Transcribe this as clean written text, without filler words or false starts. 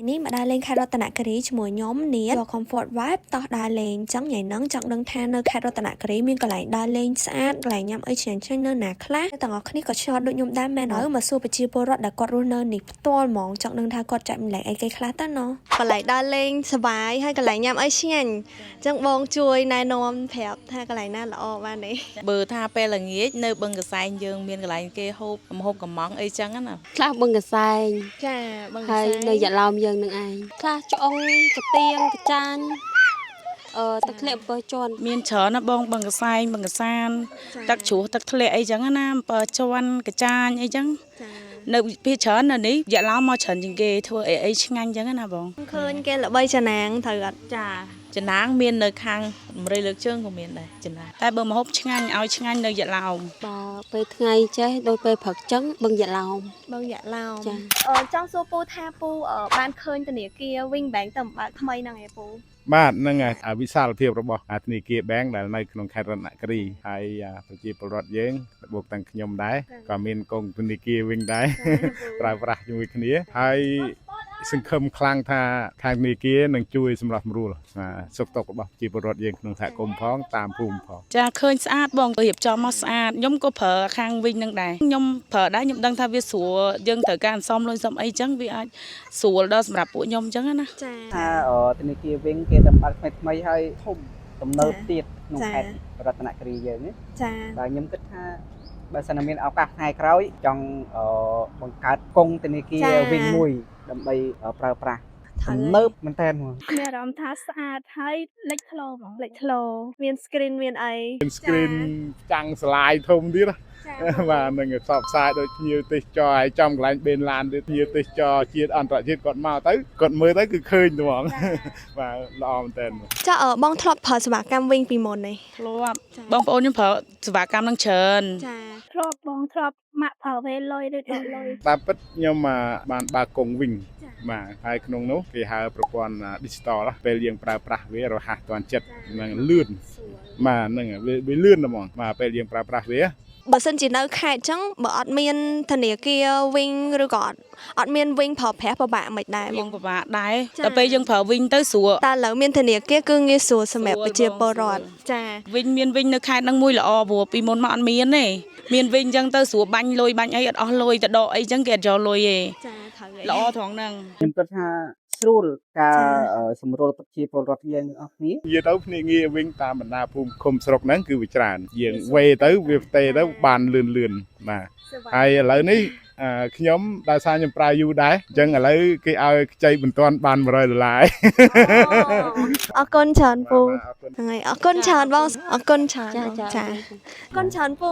នេះមកដើរលេងខេត្តរតនគិរីជាមួយខ្ញុំនេះយក comfort vibe តោះដើរលេងអញ្ចឹងថ្ងៃហ្នឹងចង់ដឹងថានៅខេត្តរតនគិរីមានកន្លែងដើរលេងស្អាតកន្លែងញ៉ាំអីឆ្ងាញ់ៗនៅណាខ្លះទាំងអស់គ្នាក៏ឆ្ងល់ដូចខ្ញុំដែរមែនហើយមកសួរប្រជាពលរដ្ឋដែលគាត់រស់នៅនេះផ្ទាល់ហ្មងចង់ដឹងថាគាត់ចែកម្លែកអីគេខ្លះតើណោះកន្លែងដើរលេងសប្បាយហើយកន្លែងញ៉ាំអីឆ្ងាញ់អញ្ចឹងបងជួយណែនាំប្រាប់ថាកន្លែងណាល្អបានទេបើថាពេលល្ងាចនៅបឹងកសែងយើងមានកន្លែងគេហូបកំងអីចឹងណាខ្លះបឹងកសែងចាបឹងកសែងហើយនៅយ៉ាឡោមយើងនឹងឯងខ្លះច្អុងកាទៀងកាចាញ់ទឹកធ្លាក់អំពើជន់មានច្រើនណាបងបឹងកសែងបឹងកសានទឹកជ្រោះទឹកធ្លាក់អីចឹងណាអំពើជន់កាចាញអីចឹងនៅពីច្រើននៅនេះយ៉ាឡោមមកច្រើនជាងគេធ្វើអីឆ្ងាញ់ចឹងណាបងឃើញគេល្បីចំណាងត្រូវអត់ចាចំណាងមាននៅខាង8លើកជើងក៏មានដែរចំណាងតែបើម្ហូបឆ្ងាញ់ឲ្យឆ្ងាញ់នៅយ៉ាឡោមបើពេលថ្ងៃចេះដូចពេលព្រឹកចឹងបឹងយ៉ាឡោមបឹងយ៉ាឡោមចាចង់សួរពូថាពូបានឃើញធនាគារ Wing Bank ទៅបើកថ្មីហ្នឹងឯងពូបាទហ្នឹងហើយវិសាលភាពរបស់ធនាគារ Bank ដែលនៅក្នុងខេត្តរតនគិរីហើយប្រជាពលរដ្ឋយើងបូកទាំងខ្ញុំដែរក៏មានកងធនាគារវិញដែរប្រើប្រាស់ជាមួយគ្នាហើយសង្ឃឹមខ្លាំងថាខាងធនាគារនឹងជួយសម្រាប់ស្រួលសុខទុក្ខរបស់ប្រជាពលរដ្ឋយើងក្នុងសហគមន៍ផងតាមភូមិផងចាឃើញស្អាតបងរៀបចំមកស្អាតខ្ញុំក៏ប្រើខាងវិញនឹងដែរខ្ញុំប្រើដែរខ្ញុំដឹងថាវាស្រួលយើងត្រូវការអន្សំលុយសំអីចឹងវាអាចស្រួលដល់សម្រាប់ពួកខ្ញុំចឹងណាចាថាធនាគារវិញគេតែបើកថ្មីហើយធំទំនើបទៀតក្នុងខេត្តរតនគិរីយើងចាបាទខ្ញុំគិតថាបើសិនមានឱកាសថ្ងៃក្រោយចង់បង្កើតកងធនាគារវិញមួយដើម្បីប្រើប្រាស់ទំនើបមែនតើមានអារម្មណ៍ថាស្អាតហើយលេចធ្លោហ្មងលេចធ្លោ មាន screen មានអីមាន screen ចាំងស្លាយធំទៀតបាទនឹងផ្សព្វផ្សាយដូចភ្ញៀវទេសចរឲ្យចំកន្លែងបេនឡានទៀតភ្ញៀវទេសចរជាតិអន្តរជាតិគាត់មកទៅគាត់មើលទៅគឺឃើញហ្មងបាទល្អមែនតើចាបងធ្លាប់ប្រើសេវាកម្មវិញពីមុនទេធ្លាប់បងប្អូនខ្ញុំប្រើសេវាកម្មនឹងច្រើនចាធ្លាប់បងធ្លាប់ម៉ាក់ប្រើវេលុយឬដកលុយតាមពិតខ្ញុំបានបើកកងវិញបាទហើយក្នុងនោះគេហៅប្រព័ន្ធ digital ពេលយើងប្រើប្រាស់វារហ័សទាន់ចិត្តនិងលឿនបាទហ្នឹងវាលឿនហ្មងបាទពេលយើងប្រើប្រាស់វាបើសិនជានៅខេត្តអញ្ចឹងបើអត់មានធនាគារវិញឬក៏អត់មានវិញប្រើប្រាស់ពិបាកមិនដែរបងពិបាកដែរដល់ពេលយើងប្រើវិញទៅស្រួលតែឥឡូវមានធនាគារគឺងាយស្រួលសម្រាប់ប្រជាពលរដ្ឋចាវិញមានវិញនៅខេត្តហ្នឹងមួយល្អព្រោះពីមុនមកអត់មានទេមានវិញអញ្ចឹងទៅស្រួលបាញ់លុយបាញ់អីអត់អស់លុយទៅដកអីអញ្ចឹងគេអត់យកលុយទេចាត្រូវល្អត្រង់ហ្នឹងខ្ញុំគិតថាស្រួលការសម្រួលប្រជាពលរដ្ឋយើងអស់គ្នានិយាយទៅភ្នាក់ងារវិញតាមបណ្ដាភូមិឃុំស្រុកហ្នឹងគឺវាច្រើនយើងវេទៅវាផ្ទេទៅបានលឿនបាទហើយឥឡូវនេះខ្ញុំដោយសារខ្ញុំប្រើយូរដែរអញ្ចឹងឥឡូវគេឲ្យខ្ចីបន្ទាន់បាន$100អរគុណច្រើនពូហ្នឹងហើយអរគុណច្រើនបងអរគុណច្រើនចាអរគុណច្រើនពូ